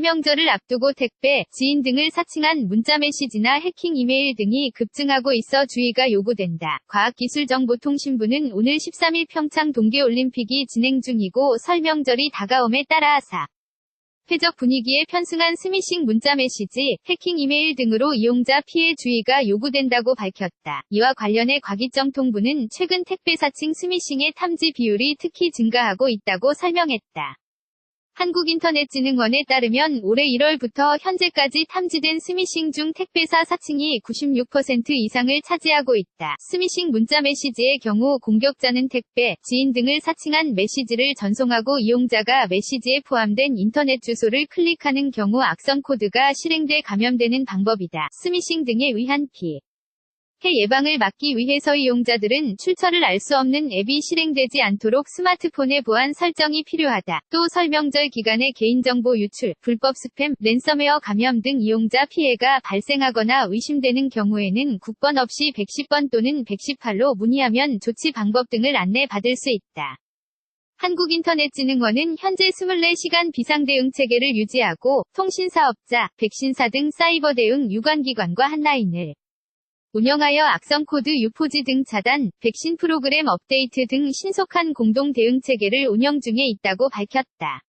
설명절을 앞두고 택배, 지인 등을 사칭한 문자메시지나 해킹 이메일 등이 급증하고 있어 주의가 요구된다. 과학기술정보통신부는 오늘 13일 평창 동계올림픽이 진행 중이고 설명절이 다가옴에 따라 사회적 분위기에 편승한 스미싱 문자메시지, 해킹 이메일 등으로 이용자 피해 주의가 요구된다고 밝혔다. 이와 관련해 과기정통부는 최근 택배 사칭 스미싱의 탐지 비율이 특히 증가하고 있다고 설명했다. 한국인터넷진흥원에 따르면 올해 1월부터 현재까지 탐지된 스미싱 중 택배사 사칭이 96% 이상을 차지하고 있다. 스미싱 문자 메시지의 경우 공격자는 택배, 지인 등을 사칭한 메시지를 전송하고 이용자가 메시지에 포함된 인터넷 주소를 클릭하는 경우 악성 코드가 실행돼 감염되는 방법이다. 스미싱 등에 의한 피해 예방을 막기 위해서 이용자들은 출처를 알 수 없는 앱이 실행되지 않도록 스마트폰의 보안 설정이 필요하다. 또 설명절 기간에 개인정보 유출, 불법 스팸, 랜섬웨어 감염 등 이용자 피해가 발생하거나 의심되는 경우에는 국번 없이 110번 또는 118로 문의하면 조치 방법 등을 안내받을 수 있다. 한국인터넷진흥원은 현재 24시간 비상대응체계를 유지하고 통신사업자, 백신사 등 사이버 대응 유관기관과 한라인을 운영하여 악성 코드 유포지 등 차단, 백신 프로그램 업데이트 등 신속한 공동 대응 체계를 운영 중에 있다고 밝혔다.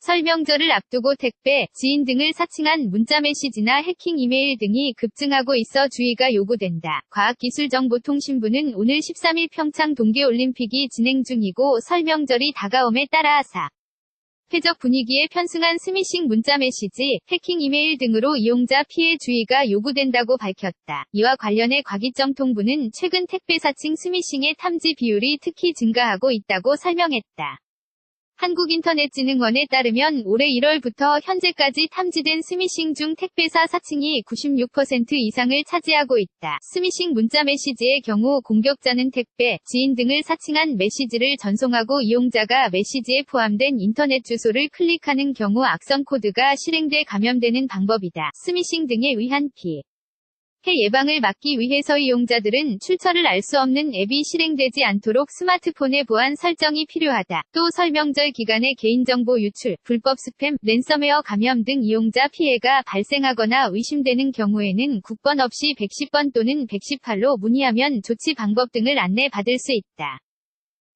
설명절을 앞두고 택배, 지인 등을 사칭한 문자메시지나 해킹 이메일 등이 급증하고 있어 주의가 요구된다. 과학기술정보통신부는 오늘 13일 평창 동계올림픽이 진행 중이고 설명절이 다가옴에 따라 사회적 분위기에 편승한 스미싱 문자메시지, 해킹 이메일 등으로 이용자 피해 주의가 요구된다고 밝혔다. 이와 관련해 과기정통부는 최근 택배 사칭 스미싱의 탐지 비율이 특히 증가하고 있다고 설명했다. 한국인터넷진흥원에 따르면 올해 1월부터 현재까지 탐지된 스미싱 중 택배사 사칭이 96% 이상을 차지하고 있다. 스미싱 문자메시지의 경우 공격자는 택배, 지인 등을 사칭한 메시지를 전송하고 이용자가 메시지에 포함된 인터넷 주소를 클릭하는 경우 악성 코드가 실행돼 감염되는 방법이다. 스미싱 등에 의한 피해 예방을 막기 위해서 이용자들은 출처를 알 수 없는 앱이 실행되지 않도록 스마트폰의 보안 설정이 필요하다. 또 설명절 기간에 개인정보 유출, 불법 스팸, 랜섬웨어 감염 등 이용자 피해가 발생하거나 의심되는 경우에는 국번 없이 110번 또는 118로 문의하면 조치 방법 등을 안내받을 수 있다.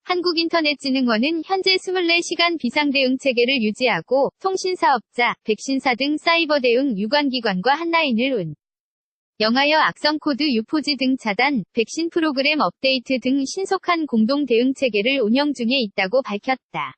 한국인터넷진흥원은 현재 24시간 비상대응체계를 유지하고 통신사업자, 백신사 등 사이버 대응 유관기관과 한라인을 영하여 악성 코드 유포지 등 차단, 백신 프로그램 업데이트 등 신속한 공동 대응 체계를 운영 중에 있다고 밝혔다.